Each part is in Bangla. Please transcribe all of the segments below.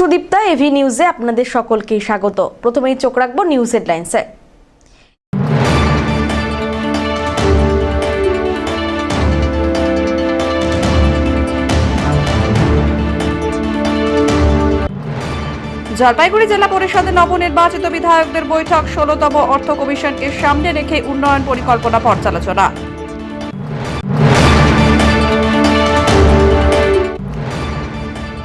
সুদীপ্তা, এভি নিউজে আপনাদের সকলকে স্বাগত। প্রথমেই চোখ রাখবো নিউজ হেডলাইন্সে। জলপাইগুড়ি জেলা পরিষদের নবনির্বাচিত বিধায়কদের বৈঠক, 16তম অর্থ কমিশনকে সামনে রেখে উন্নয়ন পরিকল্পনা পর্যালোচনা।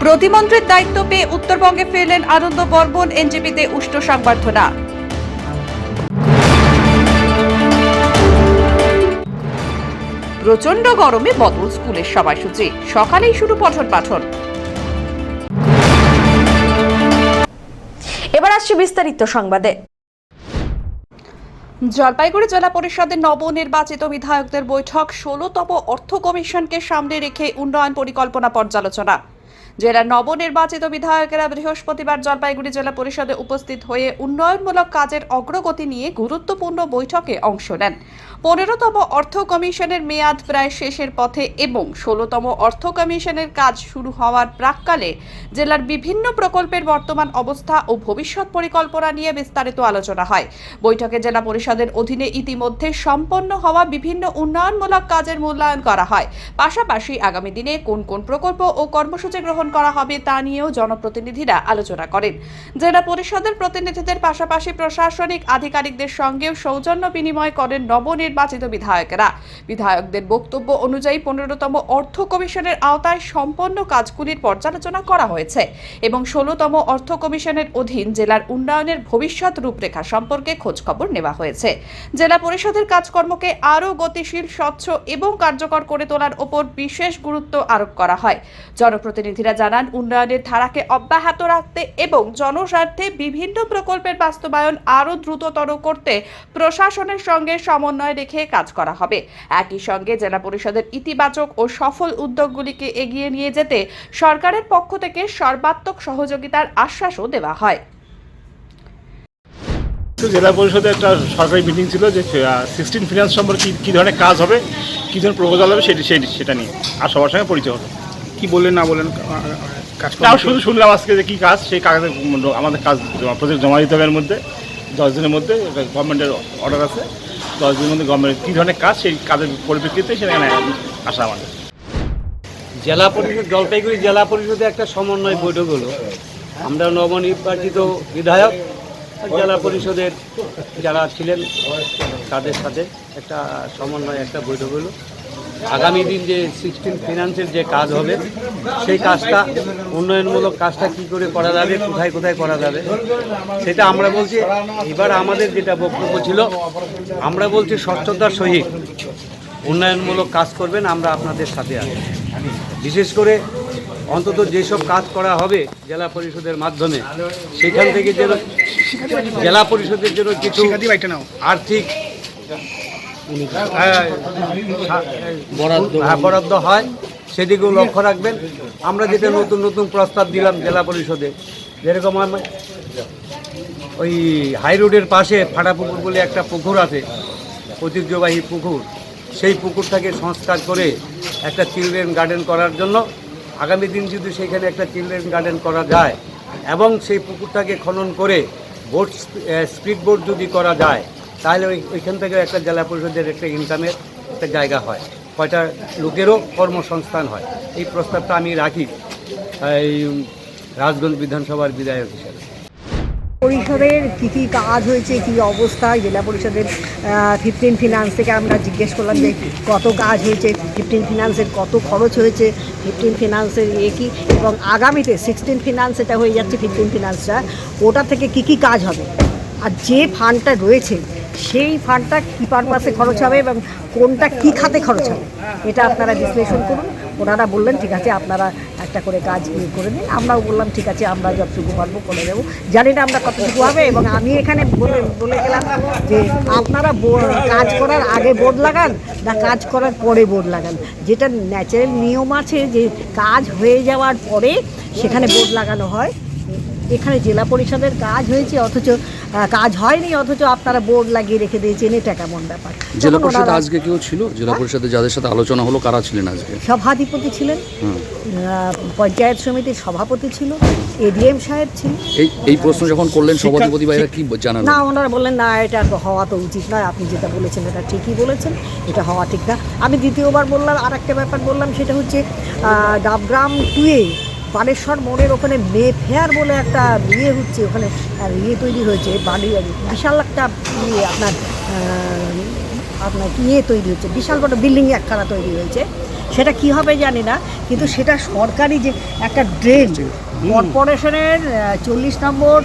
প্রতিমন্ত্রীর দায়িত্ব পেয়ে উত্তরবঙ্গে ফিরলেন আনন্দ বর্মন, এনজেপিতে উষ্ণ সংবর্ধনা। প্রচন্ড গরমে বদল স্কুলের সময়সূচি, সকালেই শুরু পঠন পাঠন। এবার আসছে বিস্তারিত সংবাদে। জলপাইগুড়ি জেলা পরিষদের নবনির্বাচিত বিধায়কদের বৈঠক, 16তম অর্থ কমিশনকে সামনে রেখে উন্নয়ন পরিকল্পনা পর্যালোচনা। জেলার নবনির্বাচিত বিধায়কেরা বৃহস্পতিবার জলপাইগুড়ি জেলা পরিষদে উপস্থিত হয়ে উন্নয়নমূলক কাজের অগ্রগতি নিয়ে গুরুত্বপূর্ণ বৈঠকে অংশ নেন। 15তম অর্থ কমিশনের মেয়াদ প্রায় শেষের পথে এবং 16তম অর্থ কমিশনের কাজ শুরু হওয়ার প্রাক্কালে জেলার বিভিন্ন প্রকল্পের বর্তমান অবস্থা ও ভবিষ্যৎ পরিকল্পনা নিয়ে বিস্তারিত আলোচনা হয়। বৈঠকে জেলা পরিষদের অধীনে ইতিমধ্যে সম্পন্ন হওয়া বিভিন্ন উন্নয়নমূলক কাজের মূল্যায়ন করা হয়। পাশাপাশি আগামী দিনে কোন কোন প্রকল্প ও কর্মসূচি গ্রহণ করা হবে তা নিয়েও জনপ্রতিনিধিরা আলোচনা করেন। জেলা পরিষদের প্রতিনিধিদের পাশাপাশি প্রশাসনিক আধিকারিকদের সঙ্গেও সৌজন্য বিনিময় করেন নবনির্বাচিত বিধায়কেরা। বিধায়কদের বক্তব্য অনুযায়ী 15তম অর্থ কমিশনের আওতায় সম্পন্ন কাজগুলির পর্যালোচনা করা হয়েছে এবং 16তম অর্থ কমিশনের অধীন জেলার উন্নয়নের ভবিষ্যৎ রূপরেখা সম্পর্কে খোঁজখবর নেওয়া হয়েছে। জেলা পরিষদের কাজকর্মকে আরও গতিশীল, স্বচ্ছ এবং কার্যকর করে তোলার ওপর বিশেষ গুরুত্ব আরোপ করা হয়। জনপ্রতিনিধিরা জানান, উন্নয়নের ধারাকে অব্যাহত রাখতে এবং জনস্বার্থে বিভিন্ন প্রকল্পের বাস্তবায়ন আরও দ্রুততর করতে প্রশাসনের সঙ্গে সমন্বয় রেখে কাজ করা হবে। একই সঙ্গে জেলা পরিষদের ইতিবাচক ও সফল উদ্যোগগুলিকে এগিয়ে নিয়ে যেতে সরকারের পক্ষ থেকে সর্বাত্মক সহযোগিতার আশ্বাসও দেওয়া হয়। জেলা পরিষদে একটা সরকারি মিটিং ছিল যে 16 ফিনান্স সম্পর্কে কী ধরনের কাজ হবে, কী ধরনের প্রপোজাল হবে সেটা নিয়ে আর সবার সঙ্গে পরিচয় হলো। কি বললেন না বলেন কাজ শুধু শুনলাম আজকে যে কী কাজ, সেই কাগজে আমাদের কাজ প্রজেক্ট জমা দিতে হবে। এর মধ্যে 10 দিনের মধ্যে গভর্নমেন্টের অর্ডার আছে, 10 দিনের মধ্যে গভর্নমেন্ট কী ধরনের কাজ সেই কাজের পরিপ্রেক্ষিতে সেখানে আসা আমাদের। জেলা পরিষদ, জলপাইগুড়ি জেলা পরিষদে একটা সমন্বয় বৈঠক হলো। আমরা নবনির্বাচিত বিধায়ক জেলা পরিষদের যারা ছিলেন তাদের সাথে একটা সমন্বয় একটা বৈঠক হলো। আগামী দিন যে 16 ফিনান্সের যে কাজ হবে সেই কাজটা, উন্নয়নমূলক কাজটা কী করে করা যাবে, কোথায় কোথায় করা যাবে সেটা আমরা বলছি। এবার আমাদের যেটা বক্তব্য ছিল, আমরা বলছি স্বচ্ছতার সহিত উন্নয়নমূলক কাজ করবেন, আমরা আপনাদের সাথে আছি। বিশেষ করে অন্তত যেসব কাজ করা হবে জেলা পরিষদের মাধ্যমে, সেখান থেকে যেন জেলা পরিষদের জন্য কিছু আর্থিক বরাদ্দ হয় সেদিকেও লক্ষ্য রাখবেন। আমরা যেটা নতুন নতুন প্রস্তাব দিলাম জেলা পরিষদে, যেরকম ওই হাই রোডের পাশে ফাটাপুকুর বলে একটা পুকুর আছে, ঐতিহ্যবাহী পুকুর, সেই পুকুরটাকে সংস্কার করে একটা চিলড্রেন গার্ডেন করার জন্য আগামী দিন যদি সেখানে একটা চিলড্রেন গার্ডেন করা যায় এবং সেই পুকুরটাকে খনন করে বোট, স্পিড বোট যদি করা যায়, তাহলে ওইখান থেকে একটা জেলা পরিষদের একটা ইনকামের একটা জায়গা হয়, কয়টা লোকেরও কর্মসংস্থান হয়। এই প্রস্তাবটা আমি রাখি এই রাজগঞ্জ বিধানসভার বিধায়ক হিসেবে। পরিষদের কী কী কাজ হয়েছে, কী অবস্থা জেলা পরিষদের 15 ফিনান্স থেকে আমরা জিজ্ঞেস করলাম যে কত কাজ হয়েছে, 15 ফিনান্সের কত খরচ হয়েছে, 15 ফিনান্সের কী, এবং আগামীতে 16 ফিনান্স এটা হয়ে যাচ্ছে 15 ফিনান্সটা, ওটা থেকে কী কী কাজ হবে, আর যে ফান্ডটা রয়েছে সেই ফান্ডটা কী পারপাসে খরচ হবে এবং কোনটা কী খাতে খরচ হবে, এটা আপনারা বিশ্লেষণ করুন। ওনারা বললেন ঠিক আছে আপনারা একটা করে কাজ করে দিন। আমরাও বললাম ঠিক আছে, আমরা যতটুকু পারবো করে দেবো। জানি না আমরা কতটুকু হবে, এবং আমি এখানে বলে গেলাম যে আপনারা কাজ করার আগে বোর্ড লাগান না কাজ করার পরে বোর্ড লাগান। যেটা ন্যাচারাল নিয়ম আছে যে কাজ হয়ে যাওয়ার পরে সেখানে বোর্ড লাগানো হয়। এখানে জেলা পরিষদের কাজ হয়েছে অথচ কাজ হয়নি, অথচ আপনারা বোর্ড লাগিয়ে রেখে দিয়েছেন, এটা কেমন ব্যাপার? জেলা পরিষদ আজকে কেউ ছিল? জেলা পরিষদে যাদের সাথে আলোচনা হলো কারা ছিলেন আজকে? সভাধিপতি ছিলেন, পঞ্চায়েত সমিতির সভাপতি ছিল, এডিএম সাহেব ছিলেন। এই প্রশ্ন যখন করলেন সভাধিপতি ভাইরা কি জানালেন? না, ওনারা বললেন না, এটা হওয়া তো উচিত নয়, আপনি যেটা বলেছেন এটা ঠিকই বলেছেন, এটা হওয়া ঠিক না। আমি দ্বিতীয়বার বললাম, আর একটা ব্যাপার বললাম, সেটা হচ্ছে ডাবগ্রাম 2-এ বানেশ্বর মোড়ের ওখানে মে ফেয়ার বলে একটা ইয়ে হচ্ছে, ওখানে তৈরি হয়েছে, বাড়ি বিশাল একটা আপনার ইয়ে তৈরি হচ্ছে, বিশাল বড় বিল্ডিং একখানা তৈরি হয়েছে। সেটা কি হবে জানি না, কিন্তু সেটা সরকারি যে একটা ড্রেন, কর্পোরেশনের 40 নম্বর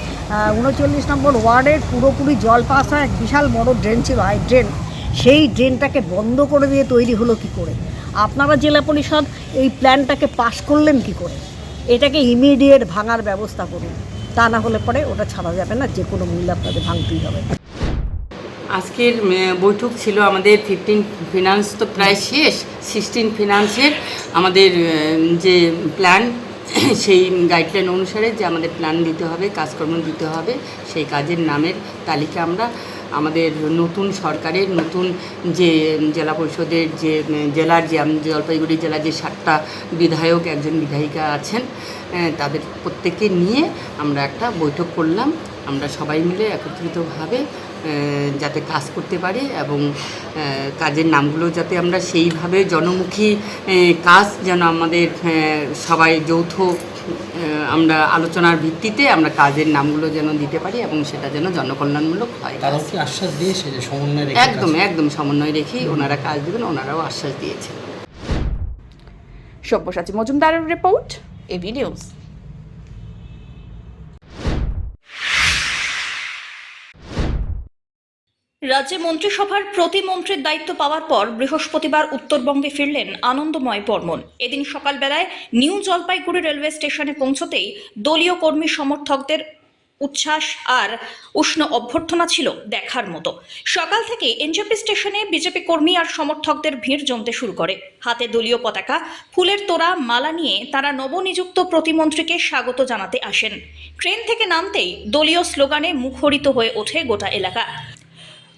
39 নম্বর ওয়ার্ডের পুরোপুরি জল পাস হয়, এক বিশাল বড় ড্রেন ছিল, হাই ড্রেন, সেই ড্রেনটাকে বন্ধ করে দিয়ে তৈরি হলো কি করে? আপনারা জেলা পরিষদ এই প্ল্যানটাকে পাস করলেন কি করে? এটাকে ইমিডিয়েট ভাঙার ব্যবস্থা করুন, তা না হলে পরে ওটা ছাড়া যাবে না, যে কোনো মূল্যে আপনাদের ভাঙতেই হবে। আজকের বৈঠক ছিল আমাদের 15 ফিনান্স তো প্রায় শেষ, 16 ফিনান্সের আমাদের যে প্ল্যান, সেই গাইডলাইন অনুসারে যে আমাদের প্ল্যান দিতে হবে, কাজকর্ম দিতে হবে, সেই কাজের নামের তালিকা আমরা আমাদের নতুন সরকারের নতুন যে জেলা পরিষদের যে জেলার যে জলপাইগুড়ি জেলার যে 7টা বিধায়ক, একজন বিধায়িকা আছেন, তাদের প্রত্যেককে নিয়ে আমরা একটা বৈঠক করলাম। আমরা সবাই মিলে একত্রিতভাবে যাতে কাজ করতে পারি এবং কাজের নামগুলো যাতে আমরা সেইভাবে জনমুখী কাজ যেন আমাদের সবাই যৌথ আমরা আলোচনার ভিত্তিতে আমরা কাজের নামগুলো যেন দিতে পারি এবং সেটা যেন জনকল্যাণমূলক হয়। তারাও কি আশ্বাস দিয়েছে যে সমন্বয় রেখে? একদম সমন্বয় রেখেই ওনারা কাজ দেবেন, ওনারাও আশ্বাস দিয়েছেন। সব্যসাচী মজুমদারের রিপোর্ট, এবি নিউজ। রাজ্যে মন্ত্রিসভার প্রতিমন্ত্রীর দায়িত্ব পাওয়ার পর বৃহস্পতিবার উত্তরবঙ্গে ফিরলেন আনন্দময় বর্মন। এদিন সকালবেলায় নিউ জলপাইগুড়ি রেলওয়ে স্টেশনে পৌঁছতেই দলীয় কর্মী সমর্থকদের উচ্ছ্বাস আর উষ্ণ অভ্যর্থনা ছিল দেখার মতো। সকাল থেকে এনজেপি স্টেশনে বিজেপি কর্মী আর সমর্থকদের ভিড় জমতে শুরু করে। হাতে দলীয় পতাকা, ফুলের তোড়া, মালা নিয়ে তারা নবনিযুক্ত প্রতিমন্ত্রীকে স্বাগত জানাতে আসেন। ট্রেন থেকে নামতেই দলীয় স্লোগানে মুখরিত হয়ে ওঠে গোটা এলাকা।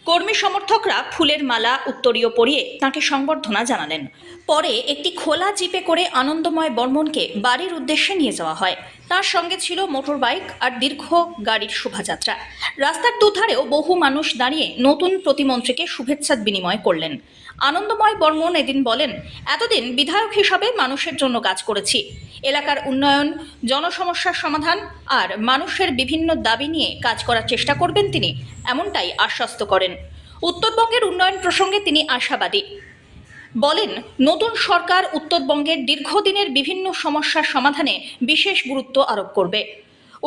কর্মী সমর্থকরা ফুলের মালা, উত্তরীয় পরিয়ে তাঁকে সংবর্ধনা জানালেন। পরে একটি খোলা জিপে করে আনন্দময় বর্মনকে বাড়ির উদ্দেশ্যে নিয়ে যাওয়া হয়। তার সঙ্গে ছিল মোটর বাইক আর দীর্ঘ গাড়ির শোভাযাত্রা। রাস্তার দুধারেও বহু মানুষ দাঁড়িয়ে নতুন প্রতিমন্ত্রীকে শুভেচ্ছা বিনিময় করলেন। আনন্দময় বর্মন এদিন বলেন, এতদিন বিধায়ক হিসাবে মানুষের জন্য কাজ করেছি। এলাকার উন্নয়ন, জনসমস্যার সমাধান আর মানুষের বিভিন্ন দাবি নিয়ে কাজ করার চেষ্টা করবেন তিনি, এমনটাই আশ্বস্ত করেন। উত্তরবঙ্গের উন্নয়ন প্রসঙ্গে তিনি আশাবাদী। বলেন, নতুন সরকার উত্তরবঙ্গের দীর্ঘদিনের বিভিন্ন সমস্যার সমাধানে বিশেষ গুরুত্ব আরোপ করবে।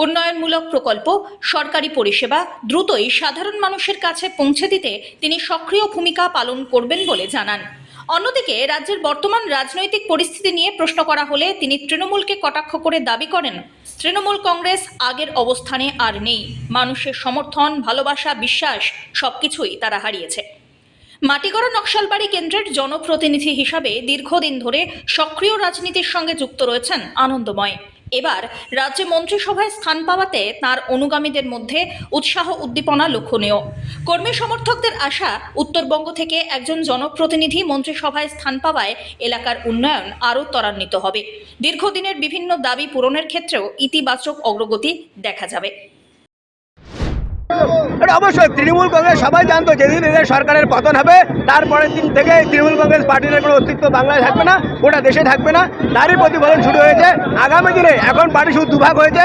উন্নয়নমূলক প্রকল্প, সরকারি পরিষেবা দ্রুতই সাধারণ মানুষের কাছে পৌঁছে দিতে তিনি সক্রিয় ভূমিকা পালন করবেন বলে জানান। অন্যদিকে রাজ্যের বর্তমান রাজনৈতিক পরিস্থিতি নিয়ে প্রশ্ন করা হলে তিনি তৃণমূলকে কটাক্ষ করে দাবি করেন, তৃণমূল কংগ্রেস আগের অবস্থানে আর নেই। মানুষের সমর্থন, ভালোবাসা, বিশ্বাস সবকিছুই তারা হারিয়েছে। মাটিগড়া নকশালবাড়ি কেন্দ্রের জনপ্রতিনিধি হিসাবে দীর্ঘদিন ধরে সক্রিয় রাজনীতির সঙ্গে যুক্ত রয়েছেন আনন্দময়। এবার রাজ্যে মন্ত্রিসভায় স্থান পাওয়াতে তাঁর অনুগামীদের মধ্যে উৎসাহ উদ্দীপনা লক্ষণীয়। কর্মী সমর্থকদের আশা, উত্তরবঙ্গ থেকে একজন জনপ্রতিনিধি মন্ত্রিসভায় স্থান পাওয়ায় এলাকার উন্নয়ন আরও ত্বরান্বিত হবে। দীর্ঘদিনের বিভিন্ন দাবি পূরণের ক্ষেত্রেও ইতিবাচক অগ্রগতি দেখা যাবে। অবশ্যই তৃণমূল কংগ্রেস সবাই জানতো যেদিন এদের সরকারের পতন হবে তারপরের দিন থেকে তৃণমূল কংগ্রেস পার্টির কোনো অস্তিত্ব বাংলায় থাকবে না, গোটা দেশে থাকবে না। তারই প্রতিফলন শুরু হয়েছে আগামী দিনে। এখন পার্টি শুধু দুভাগ হয়েছে,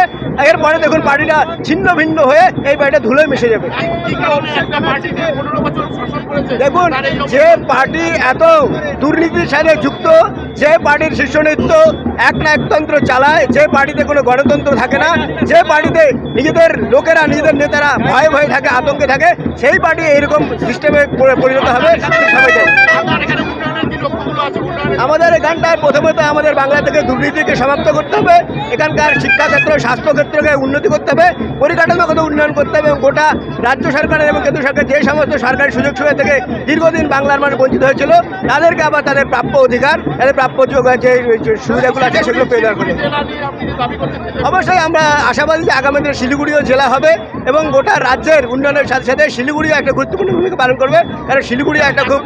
এরপরে দেখুন পার্টিটা ছিন্ন ভিন্ন হয়ে এই পার্টিটা ধুলোয় মিশে যাবে। দেখুন, যে পার্টি এত দুর্নীতির সাথে যুক্ত, যে পার্টির শীর্ষ নেতৃত্ব এক না একতন্ত্র চালায়, যে পার্টিতে কোনো গণতন্ত্র থাকে না, যে পার্টিতে নিজেদের লোকেরা, নিজেদের নেতারা ভয়ে থাকে, আতঙ্কে থাকে, সেই পার্টি এইরকম সিস্টেমে পরিণত হবে সবাই জানে। আমাদের এখানটায় প্রথমত আমাদের বাংলা থেকে দুর্নীতিকে সমাপ্ত করতে হবে, এখানকার শিক্ষাক্ষেত্র, স্বাস্থ্যক্ষেত্রকে উন্নতি করতে হবে, পরিকাঠামোগত উন্নয়ন করতে হবে এবং গোটা রাজ্য সরকারের এবং কেন্দ্র সরকার যে সমস্ত সরকারি সুযোগ সুবিধা থেকে দীর্ঘদিন বাংলার মানুষ বঞ্চিত হয়েছিল তাদেরকে আবার তাদের প্রাপ্য অধিকার, তাদের প্রাপ্য যে সুবিধাগুলো আছে সেগুলো পেয়ে দেওয়ার করে। অবশ্যই আমরা আশাবাদী যে আগামী দিনে শিলিগুড়িও জেলা হবে এবং গোটা রাজ্যের উন্নয়নের সাথে সাথে শিলিগুড়িও একটা গুরুত্বপূর্ণ ভূমিকা পালন করবে, কারণ শিলিগুড়ি একটা খুব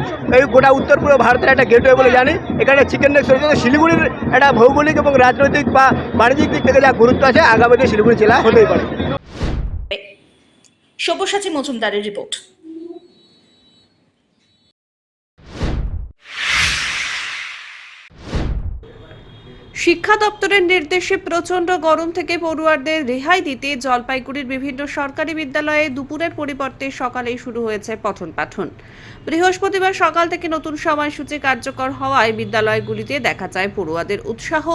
গোটা উত্তর পূর্ব ভারতের একটা গেটওয়ে বলে জানি। এখানে চিকেন নেক শিলিগুড়ির একটা ভৌগোলিক এবং রাজনৈতিক বা বাণিজ্যিক দিক থেকে যা গুরুত্ব আছে, আগামীতে শিলিগুড়ি জেলা হতেই পারে। সব্যসাচী মজুমদারের রিপোর্ট। শিক্ষা দপ্তরের নির্দেশে প্রচণ্ড গরম থেকে পড়ুয়ারদের রেহাই দিতে জলপাইগুড়ির বিভিন্ন সরকারি বিদ্যালয়ে দুপুরের পরিবর্তে সকালেই শুরু হয়েছে পঠন পাঠন। বৃহস্পতিবার সকাল থেকে নতুন সময়সূচি কার্যকর হওয়ায় বিদ্যালয়গুলিতে দেখা যায় পড়ুয়াদের উৎসাহ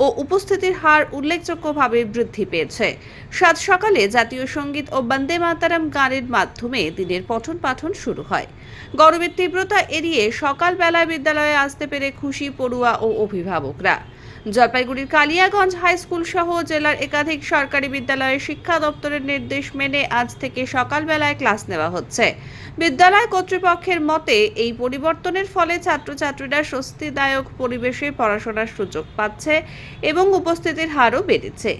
ও উপস্থিতির হার উল্লেখযোগ্যভাবে বৃদ্ধি পেয়েছে। সাত সকালে জাতীয় সঙ্গীত ও বন্দে মাতরম গানের মাধ্যমে দিনের পঠন পাঠন শুরু হয়। গরমের তীব্রতা এড়িয়ে সকালবেলায় বিদ্যালয়ে আসতে পেরে খুশি পড়ুয়া ও অভিভাবকরা। জলপাইগুড়ির কালিয়াগঞ্জ হাই স্কুল সহ জেলার একাধিক সরকারি বিদ্যালয়ে শিক্ষা দপ্তরের নির্দেশ মেনে আজ থেকে সকালবেলায় ক্লাস নেওয়া হচ্ছে। বিদ্যালয় কর্তৃপক্ষের মতে এই পরিবর্তনের ফলে ছাত্রছাত্রীরা স্বস্তিদায়ক পরিবেশে পড়াশোনার সুযোগ পাচ্ছে এবং উপস্থিতির হারও বেড়েছে।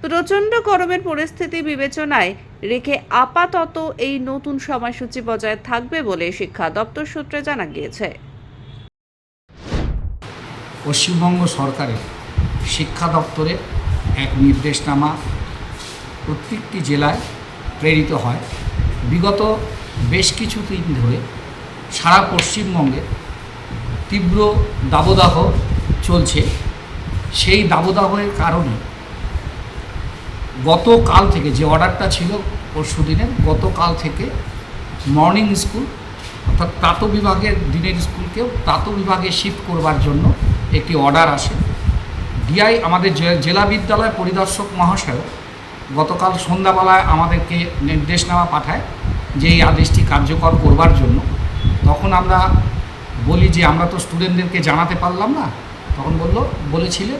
প্রচণ্ড গরমের পরিস্থিতি বিবেচনায় রেখে আপাতত এই নতুন সময়সূচি বজায় থাকবে বলে শিক্ষা দপ্তর সূত্রে জানা গিয়েছে। পশ্চিমবঙ্গ সরকারের শিক্ষা দপ্তরের এক নির্দেশনামা প্রত্যেকটি জেলায় প্রেরিত হয়। বিগত বেশ কিছু দিন ধরে সারা পশ্চিমবঙ্গে তীব্র দাবদাহ চলছে। সেই দাবদাহের কারণে গতকাল থেকে যে অর্ডারটা ছিল পরশু দিনের, গতকাল থেকে মর্নিং স্কুল অর্থাৎ প্রাত বিভাগের দিনের স্কুলকেও প্রাত বিভাগে শিফট করবার জন্য একটি অর্ডার আসে। ডিআই আমাদের জেলা বিদ্যালয় পরিদর্শক মহাশয় গতকাল সন্ধ্যাবেলায় আমাদেরকে নির্দেশনামা পাঠায় যে এই আদেশটি কার্যকর করবার জন্য। তখন আমরা বলি যে আমরা তো স্টুডেন্টদেরকে জানাতে পারলাম না। তখন বলেছিলেন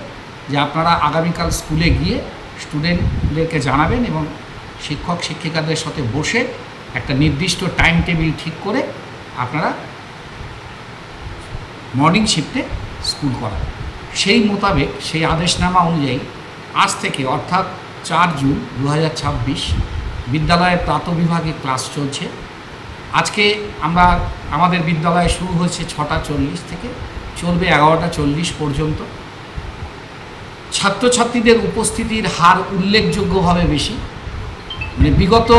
যে আপনারা আগামীকাল স্কুলে গিয়ে স্টুডেন্টদেরকে জানাবেন এবং শিক্ষক শিক্ষিকাদের সাথে বসে একটা নির্দিষ্ট টাইম টেবিল ঠিক করে আপনারা মর্নিং শিফটে স্কুল করা। সেই মোতাবেক সেই আদেশনামা অনুযায়ী আজ থেকে অর্থাৎ 4 জুন 2026 বিদ্যালয়ের প্রাত বিভাগে ক্লাস চলছে। আজকে আমাদের বিদ্যালয়ে শুরু হয়েছে 6:40 থেকে, চলবে 11:40 পর্যন্ত। ছাত্রছাত্রীদের উপস্থিতির হার উল্লেখযোগ্যভাবে বেশি। মানে বিগত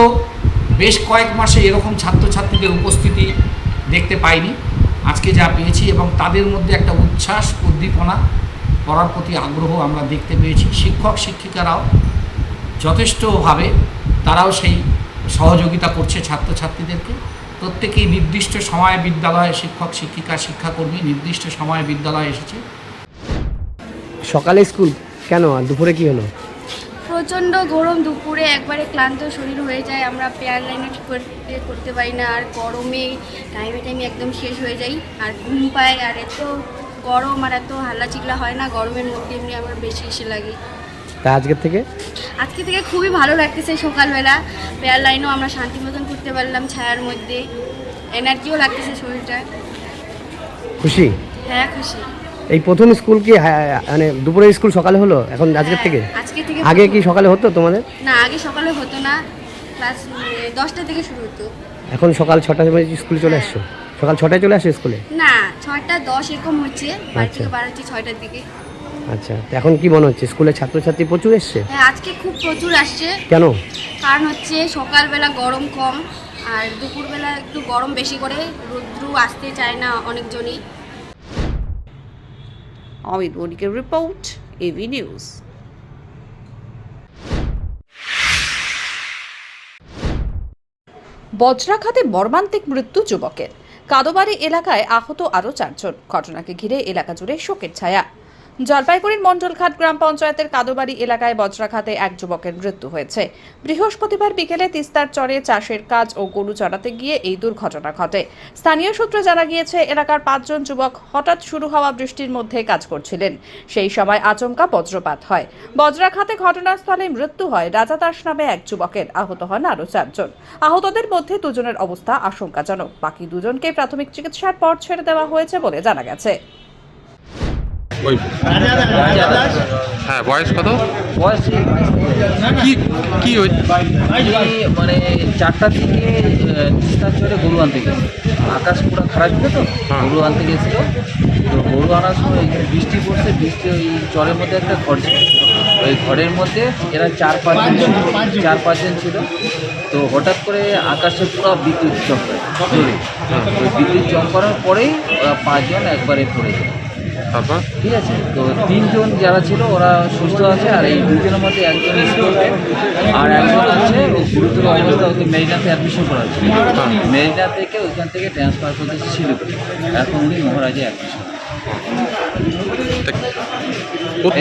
বেশ কয়েক মাসে এরকম ছাত্রছাত্রীদের উপস্থিতি দেখতে পাইনি। আজকে যা পেয়েছি এবং তাদের মধ্যে একটা উচ্ছ্বাস, উদ্দীপনা, পড়ার প্রতি আগ্রহ আমরা দেখতে পেয়েছি। শিক্ষক শিক্ষিকারাও যথেষ্টভাবে তারাও সেই সহযোগিতা করছে ছাত্রছাত্রীদেরকে। প্রত্যেকেই নির্দিষ্ট সময়ে বিদ্যালয়ে শিক্ষক শিক্ষিকা শিক্ষাকর্মী নির্দিষ্ট সময়ে বিদ্যালয়ে এসেছে। সকালে স্কুল কেন, আর দুপুরে কি হলো? প্রচণ্ড গরম, দুপুরে একবারে ক্লান্ত শরীর হয়ে যায়, আমরা পেয়ার লাইনে করতে পারি না, আর গরমে টাইমে একদম শেষ হয়ে যাই, আর ঘুম পাই, আর এত গরম আর এত হাল্লা চিল্লা হয় না গরমের মধ্যে, এমনি আমার বেশি লাগে। তা আজকে থেকে খুবই ভালো লাগতেছে। সকালবেলা পেয়ার লাইনও আমরা শান্তি মতন করতে পারলাম, ছায়ার মধ্যে, এনার্জিও লাগতেছে শরীরটা। খুশি? হ্যাঁ খুশি। এই প্রথম স্কুল কি মানে দুপুরে স্কুল সকালে হলো এখন আজকে থেকে? আগে কি সকালে হতো তোমাদের? না, আগে সকালে হতো না, ক্লাস 10টা থেকে শুরু হতো। এখন সকাল 6টার সময় স্কুলে চলে আসছো? সকাল 6টায় চলে আসো স্কুলে? না, 6:10 এরকম হচ্ছে, বাড়ি থেকে বার হচ্ছে 6টার দিকে। আচ্ছা, এখন কি মনে হচ্ছে স্কুলে ছাত্রছাত্রী প্রচুর এসছে? হ্যাঁ, আজকে খুব প্রচুর আসছে। কেন? কারণ হচ্ছে সকালবেলা গরম কম, আর দুপুরবেলা একটু গরম বেশি করে, রোদ্রু আসতে চায় না অনেকজনই। অমিত বণিকের রিপোর্ট, এভি নিউজ। বজ্রাঘাতে মর্মান্তিক মৃত্যু যুবকের। কাদোবাড়ি এলাকায় আহত আরও 4 জন। ঘটনাকে ঘিরে এলাকা জুড়ে শোকের ছায়া। জলপাইগুড়ির মণ্ডলঘাট গ্রাম পঞ্চায়েতের কাদোবাড়ি এলাকায় বজ্রাঘাতে এক যুবকের মৃত্যু হয়েছে। বৃহস্পতিবার বিকেলে তিস্তার চরে চাষের কাজ ও গরু চড়াতে গিয়ে এই দুর্ঘটনা ঘটে। স্থানীয় সূত্রে জানা গিয়েছে এলাকার 5 জন যুবক হঠাৎ শুরু হওয়া বৃষ্টির মধ্যে কাজ করছিলেন। সেই সময় আচমকা বজ্রপাত হয়। বজ্রাঘাতে ঘটনাস্থলে মৃত্যু হয় রাজাদাস নামে এক যুবকের। আহত হন আরও 4 জন। আহতদের মধ্যে 2 জনের অবস্থা আশঙ্কাজনক। বাকি 2 জনকে প্রাথমিক চিকিৎসার পর ছেড়ে দেওয়া হয়েছে বলে জানা গেছে। হ্যাঁ, বয়স কত? বয়স কি মানে 4টার দিকে তিস্তার চরে গরু আনতে গেছে। আকাশ পুরো খারাপ ছিল তো, গরু আনতে গেছিল। তো গরু আনার সময় এখানে বৃষ্টি পড়ছে, বৃষ্টি ওই চরের মধ্যে একটা ঘর ছিল, ওই ঘরের মধ্যে এরা 4-5 জন ছিল। তো হঠাৎ করে আকাশে পুরো বিদ্যুৎ চমকায় জোরে। ওই বিদ্যুৎ চমকানোর পরেই ওরা 5 জন একবারে পড়ে যায়। ঠিক আছে, তো 3 জন যারা ছিল ওরা সুস্থ আছে, আর এই 2 জনের মধ্যে একজন স্পটে আর একজন আছে ও গুরুতর অবস্থা, ওকে মেরিনাতে অ্যাডমিশন করা হচ্ছে। মেরিনা থেকে ওইখান থেকে ট্রান্সফার করতেছে শিলিগুড়ি, এখন উনি মহারাজে অ্যাডমিশন।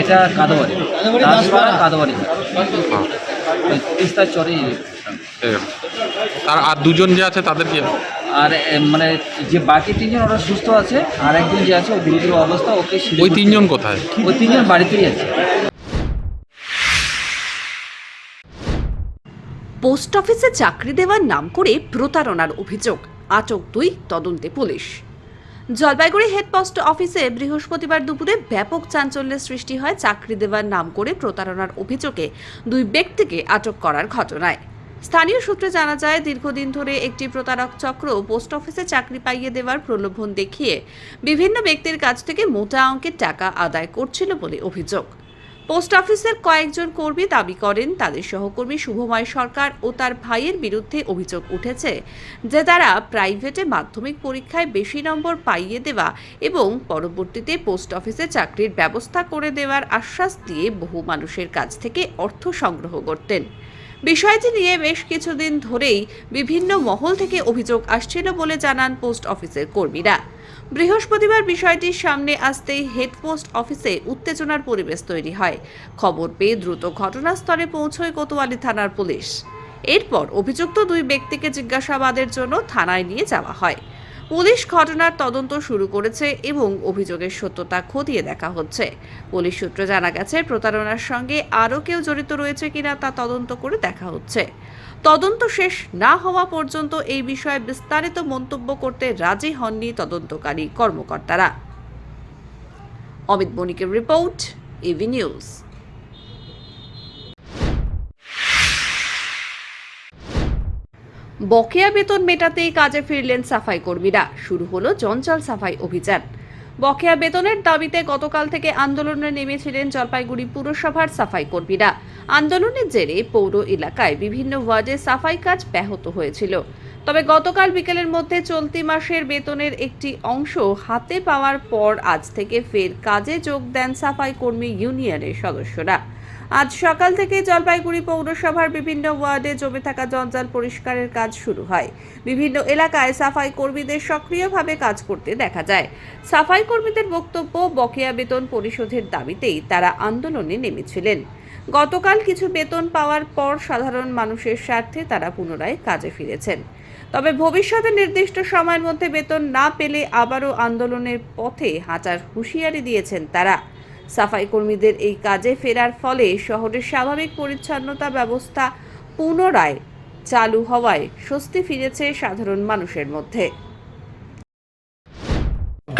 এটা কাদোয়ারি, কাদোয়ারি ওই তিস্তার চরে। আর 2 জন যে আছে তাদের কি? আর মানে যে বাকি 3 জন ওরা সুস্থ আছে, আর একজন যে আছে ও গুরুতর অবস্থা, ওকে ওই 3 জন কোথায়? ওই 3 জন বাড়িতেই আছে। পোস্ট অফিসে চাকরি দেওয়ার নাম করে প্রতারণার অভিযোগ, আটক 2, তদন্তে পুলিশ। জলপাইগুড়ি হেড পোস্ট অফিসে বৃহস্পতিবার দুপুরে ব্যাপক চাঞ্চল্যের সৃষ্টি হয় চাকরি দেওয়ার নাম করে প্রতারণার অভিযোগে 2 ব্যক্তিকে আটক করার ঘটনায়। স্থানীয় সূত্রে জানা যায়, দীর্ঘদিন ধরে একটি প্রতারক চক্র পোস্ট অফিসে চাকরি পাইয়ে দেওয়ার প্রলোভন দেখিয়ে বিভিন্ন ব্যক্তির কাছ থেকে মোটা অঙ্কের টাকা আদায় করছিল বলে অভিযোগ। পোস্ট অফিসের কয়েকজন কর্মী দাবি করেন, তাদের সহকর্মী শুভময় সরকার ও তার ভাইয়ের বিরুদ্ধে অভিযোগ উঠেছে যে তারা প্রাইভেটে মাধ্যমিক পরীক্ষায় বেশি নম্বর পাইয়ে দেওয়া এবং পরবর্তীতে পোস্ট অফিসে চাকরির ব্যবস্থা করে দেওয়ার আশ্বাস দিয়ে বহু মানুষের কাছ থেকে অর্থ সংগ্রহ করতেন। বিষয়টি নিয়ে বেশ কিছুদিন ধরেই বিভিন্ন মহল থেকে অভিযোগ আসছিল বলে জানান পোস্ট অফিসের কর্মীরা। বৃহস্পতিবার বিষয়টির সামনে আসতেই হেড পোস্ট অফিসে উত্তেজনার পরিবেশ তৈরি হয়। খবর পেয়ে দ্রুত ঘটনাস্থলে পৌঁছয় কোতোয়ালি থানার পুলিশ। এরপর অভিযুক্ত 2 ব্যক্তিকে জিজ্ঞাসাবাদের জন্য থানায় নিয়ে যাওয়া হয়। পুলিশ ঘটনার তদন্ত শুরু করেছে এবং অভিযোগের সত্যতা খতিয়ে দেখা হচ্ছে। পুলিশ সূত্রে জানা গেছে, প্রতারণার সঙ্গে আরও কেউ জড়িত রয়েছে কিনা তা তদন্ত করে দেখা হচ্ছে। তদন্ত শেষ না হওয়া পর্যন্ত এই বিষয়ে বিস্তারিত মন্তব্য করতে রাজি হননি তদন্তকারী কর্মকর্তারা। অমিত বণিকের রিপোর্ট, এভি নিউজ। বকেয়া বেতন মেটাতেই কাজে ফিরলেন সাফাই কর্মীরা, শুরু হলো জঞ্জাল সাফাই অভিযান। বকেয়া বেতনের দাবিতে গতকাল থেকে আন্দোলনে নেমেছিলেন জলপাইগুড়ি পুরসভার সাফাই কর্মীরা। আন্দোলনের জেরে পৌর এলাকায় বিভিন্ন ওয়ার্ডে সাফাই কাজ ব্যাহত হয়েছিল। তবে গতকাল বিকেলের মধ্যে চলতি মাসের বেতনের একটি অংশ হাতে পাওয়ার পর আজ থেকে ফের কাজে যোগ দেন সাফাই কর্মী ইউনিয়নের সদস্যরা। আজ সকাল থেকে জলপাইগুড়ি পৌরসভার বিভিন্ন ওয়ার্ডে জমে থাকা জঞ্জাল পরিষ্কারের কাজ শুরু হয়। বিভিন্ন এলাকায় সাফাই কর্মীদের সক্রিয়ভাবে কাজ করতে দেখা যায়। সাফাই কর্মীদের বক্তব্য, বকেয়া বেতন পরিশোধের দাবিতেই তারা আন্দোলনে নেমেছিলেন। গতকাল কিছু বেতন পাওয়ার পর সাধারণ মানুষের স্বার্থে তারা পুনরায় কাজে ফিরেছেন। তবে ভবিষ্যতে নির্দিষ্ট সময়ের মধ্যে বেতন না পেলে আবারও আন্দোলনের পথে হাঁটার হুঁশিয়ারি দিয়েছেন তারা। সাফাই কর্মীদের এই কাজে ফেরার ফলে শহরের স্বাভাবিক পরিচ্ছন্নতা ব্যবস্থা পুনরায় চালু হওয়ায় স্বস্তি ফিরেছে সাধারণ মানুষের মধ্যে।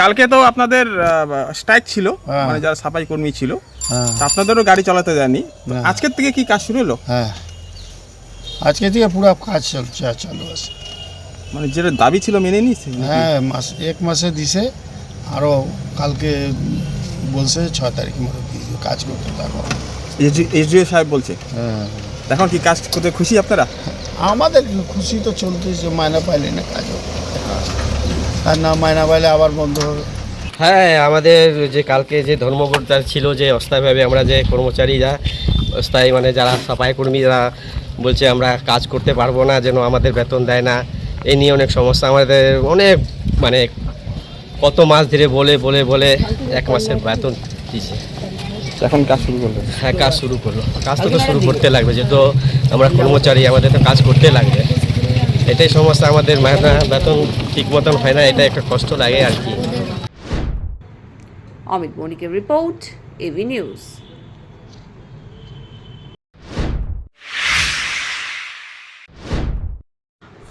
কালকে তো আপনাদের স্ট্রাইক ছিল, মানে যারা সাফাই কর্মী ছিল, আপনাদেরও গাড়ি চালাতে দেয়নি। আজকের থেকে কি কাজ শুরু হলো? হ্যাঁ, আজকে থেকে পুরো কাজ চলছে, চালু আছে। মানে যেটা দাবি ছিল মেনে নিয়েছে? হ্যাঁ, 1 মাসে দিছে, আরও কালকে বলছে 6 তারিখ মতো কাজ করতে পারবো। এসডিও সাহেব বলছে। হ্যাঁ, এখন কি কাজ করতে খুশি আপনারা? আমাদের খুশি তো চলতেছে, মায়না পাইলে না কাজ হবে, আর না মায়না পাইলে আবার বন্ধ হবে। হ্যাঁ, আমাদের যে কালকে যে ধর্মঘট ছিল, যে অস্থায়ীভাবে আমরা যে কর্মচারীরা অস্থায়ী মানে যারা সাফাই কর্মীরা বলছে আমরা কাজ করতে পারবো না, যেন আমাদের বেতন দেয় না, এই নিয়ে অনেক সমস্যা। আমাদের অনেক মানে কত মাস ধরে বলে 1 মাসের বেতন দিয়েছে। এখন কাজ শুরু করলো? হ্যাঁ, কাজ শুরু করলো। কাজ তো শুরু করতে লাগবে, যেহেতু আমরা কর্মচারী, আমাদের তো কাজ করতে লাগবে। এটাই সমস্যা, আমাদের বেতন ঠিক মতন হয় না, এটা একটা কষ্ট লাগে আর কি। অমিত বণিকের রিপোর্ট, এভি নিউজ।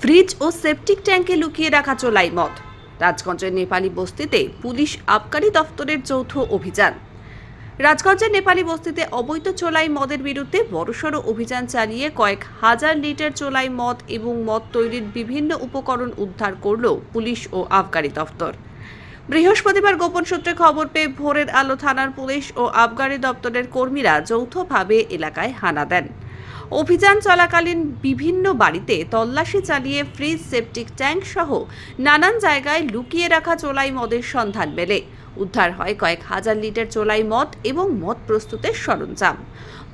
ফ্রিজ ও সেপটিক ট্যাঙ্কে লুকিয়ে রাখা চোলাই মদ। রাজগঞ্জের নেপালি বস্তিতে পুলিশ আবকারি দফতরের যৌথ অভিযান। রাজগঞ্জের নেপালি বস্তিতে অবৈধ চোলাই মদের বিরুদ্ধে বড়সড় অভিযান চালিয়ে কয়েক হাজার লিটার চোলাই মদ এবং মদ তৈরির বিভিন্ন উপকরণ উদ্ধার করল পুলিশ ও আবগারি দপ্তর। বৃহস্পতিবার গোপন সূত্রে খবর পেয়ে ভোরের আলো থানার পুলিশ ও আবগারি দপ্তরের কর্মীরা যৌথভাবে এলাকায় হানা দেন। অভিযান চলাকালীন বিভিন্ন বাড়িতে তল্লাশি চালিয়ে ফ্রিজ, সেপটিক ট্যাঙ্ক সহ নানান জায়গায় লুকিয়ে রাখা চোলাই মদের সন্ধান মেলে। উদ্ধার হয় কয়েক হাজার লিটার চোলাই মদ এবং মদ প্রস্তুতের সরঞ্জাম।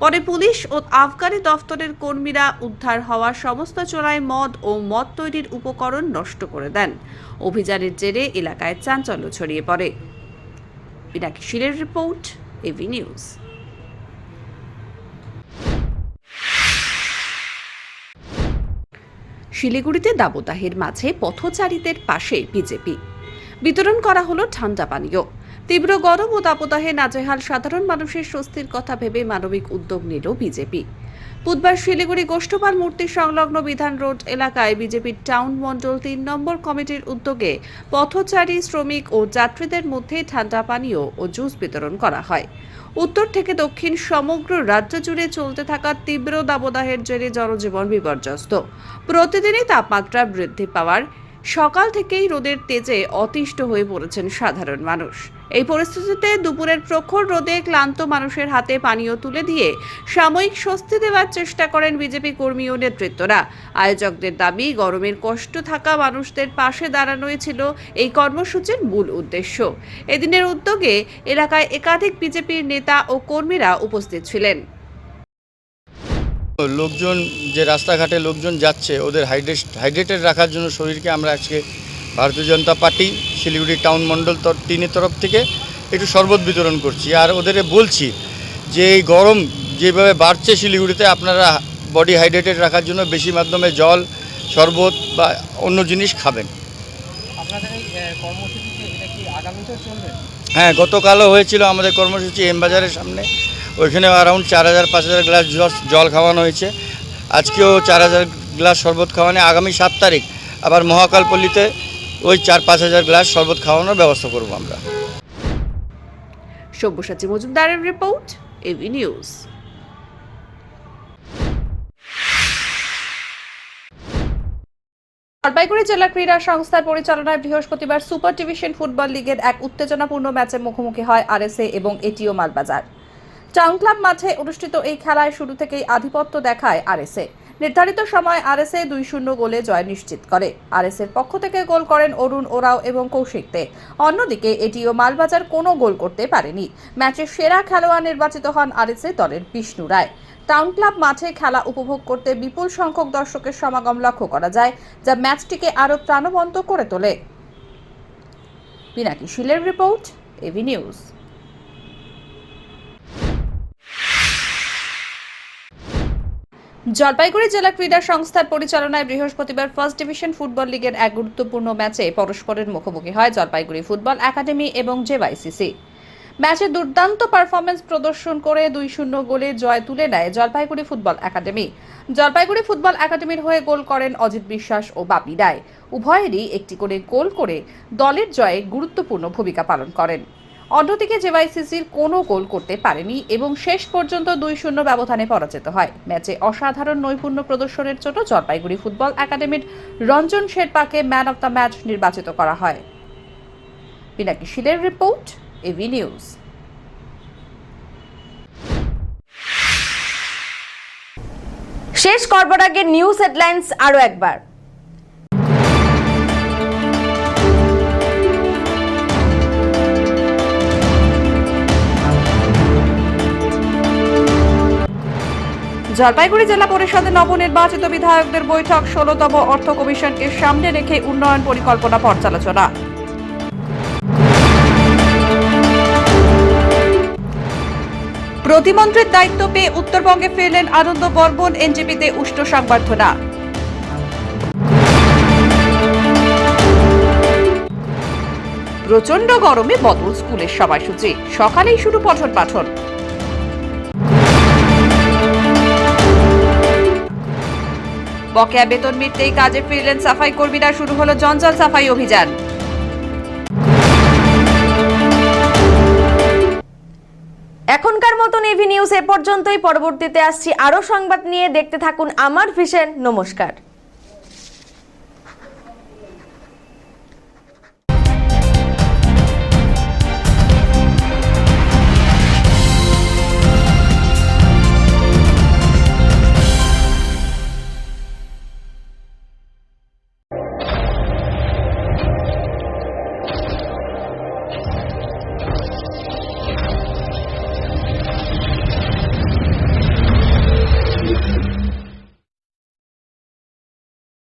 পরে পুলিশ ও আবগারি দপ্তরের কর্মীরা উদ্ধার হওয়া সমস্ত চোলাই মদ ও মদ তৈরির উপকরণ নষ্ট করে দেন। অভিযানের জেরে এলাকায় চাঞ্চল্য ছড়িয়ে পড়ে। পিনাকি শিলের রিপোর্ট, এভি নিউজ। শিলিগুড়িতে দাবদাহের মাঝে পথচারীদের পাশে বিজেপি। বিতরণ করা হলো ঠান্ডা পানীয়। তীব্র গরম ও দাবদাহে নাজেহাল সাধারণ মানুষের স্বস্তির কথা ভেবে মানবিক উদ্যোগ নিল বিজেপি। বুধবার শিলিগুড়ি গোষ্ঠপাল মূর্তি সংলগ্ন বিধান রোড এলাকায় বিজেপির টাউন মণ্ডল ৩ নম্বর কমিটির উদ্যোগে পথচারী, শ্রমিক ও যাত্রীদের মধ্যে ঠান্ডা পানীয় ও জুস বিতরণ করা হয়। উত্তর থেকে দক্ষিণ সমগ্র রাজ্য জুড়ে চলতে থাকা তীব্র দাবদাহের জেরে জনজীবন বিপর্যস্ত। প্রতিদিনই তাপমাত্রা বৃদ্ধি পাওয়ার সকাল থেকেই রোদের তেজে অতিষ্ঠ হয়ে পড়েছেন সাধারণ মানুষ। এই পরিস্থিতিতে দুপুরের প্রখর রোদে ক্লান্ত মানুষের হাতে পানীয় তুলে দিয়ে সাময়িক স্বস্তি দেওয়ার চেষ্টা করেন বিজেপি কর্মী ও নেতৃত্বরা। আয়োজকদের দাবি, গরমের কষ্ট থাকা মানুষদের পাশে দাঁড়ানোই ছিল এই কর্মসূচির মূল উদ্দেশ্য। এদিনের উদ্যোগে এলাকায় একাধিক বিজেপির নেতা ও কর্মীরা উপস্থিত ছিলেন। লোকজন যে রাস্তাঘাটে লোকজন যাচ্ছে, ওদের হাইড্রেটেড রাখার জন্য শরীরকে আমরা আজকে ভারতীয় জনতা পার্টি শিলিগুড়ি টাউন মণ্ডল 3-এর তরফ থেকে একটু শরবত বিতরণ করছি। আর ওদের বলছি যে এই গরম যেভাবে বাড়ছে শিলিগুড়িতে, আপনারা বডি হাইড্রেটেড রাখার জন্য বেশি মাধ্যমে জল, শরবত বা অন্য জিনিস খাবেন। হ্যাঁ, গতকালও হয়েছিল আমাদের কর্মসূচি এম বাজারের সামনে। ওইখানে অ্যারাউন্ড 4000-5000 গ্লাস জল খাওয়ানো হয়েছে। আজকেও 4000 গ্লাস শরবত খাওয়ানো। আগামী 7 তারিখ আবার মহাকালপল্লীতে ওই 4-5000 গ্লাস শরবত খাওয়ানোর ব্যবস্থা করব আমরা। সব্যসাচী মজুমদারের রিপোর্ট, এভি নিউজ। জলপাইগুড়ি জেলা ক্রীড়া সংস্থার পরিচালনায় বৃহস্পতিবার সুপার ডিভিশন ফুটবল লিগের এক উত্তেজনাপূর্ণ ম্যাচে মুখোমুখি হয় আরএসএ এবং এটিও মালবাজার। টাউন ক্লাব মাঠে অনুষ্ঠিত এই খেলায় শুরু থেকেই আধিপত্য দেখায় আরএসএ। নির্ধারিত সময় আরএসএ 2-0 গোলে জয় নিশ্চিত করে। আরএসএর পক্ষ থেকে গোল করেন অরুণ ওরাও এবং কৌশিক দে। অন্যদিকে এটিও মালবাজার কোনো গোল করতে পারেনি। ম্যাচের সেরা খেলোয়াড় নির্বাচিত হন আরএসএ দলের বিষ্ণু রায়। টাউন ক্লাব মাঠে খেলা উপভোগ করতে বিপুল সংখ্যক দর্শকের সমাগম লক্ষ্য করা যায়, যা ম্যাচটিকে আরও প্রাণবন্ত করে তোলে। পিনাকি শিলের রিপোর্ট, এভি নিউজ। জলপাইগুড়ি জেলা ক্রীড়া সংস্থার পরিচালনায় বৃহস্পতিবার ফার্স্ট ডিভিশন ফুটবল লিগের এক গুরুত্বপূর্ণ ম্যাচে পরস্পরের মুখোমুখি হয় জলপাইগুড়ি ফুটবল একাডেমি এবং জেওয়াইসিসি। ম্যাচে দুর্দান্ত পারফরমেন্স প্রদর্শন করে 2-0 গোলে জয় তুলে নেয় Jalpaiguri football academy. Jalpaiguri football একাডেমির হয়ে গোল করেন অজিত বিশ্বাস ও বাপি রায়। উভয়েরই একটি করে গোল করে দলের জয়ে গুরুত্বপূর্ণ ভূমিকা পালন করেন। অন্যদিকে জেওয়াইসিসির কোনো গোল করতে পারেনি এবং শেষ পর্যন্ত 2-0 ব্যবধানে পরাজিত হয়। ম্যাচে অসাধারণ নৈপুণ্য প্রদর্শনের জন্য জলপাইগুড়ি ফুটবল একাডেমির রঞ্জন শেরপাকে ম্যান অব দ্য ম্যাচ নির্বাচিত করা হয়। পিনাকি শিলের রিপোর্ট, এভি নিউজ। শেষ করবার আগে নিউজ হেডলাইন্স আরো একবার। জলপাইগুড়ি জেলা পরিষদে নবনির্বাচিত বিধায়কদের বৈঠক, 16তম অর্থ কমিশনকে সামনে রেখে উন্নয়ন পরিকল্পনা পর্যালোচনা। প্রতিমন্ত্রীর দায়িত্ব পেয়ে উত্তরবঙ্গে ফিরলেন আনন্দ বর্মন, এনজেপিতে উষ্ণ সংবর্ধনা। প্রচন্ড গরমে বদল স্কুলের সময়সূচি, সকালেই শুরু পঠন পাঠন। বকেয়া বেতন মিটতেই কাজে ফিরলেন সাফাই কর্মীরা, শুরু হলো জঞ্জাল সাফাই অভিযান। এখনকার মতন এভি নিউজ এ পর্যন্তই। পরবর্তীতে আসছি আরো সংবাদ নিয়ে। দেখতে থাকুন আমার ভিশন। নমস্কার।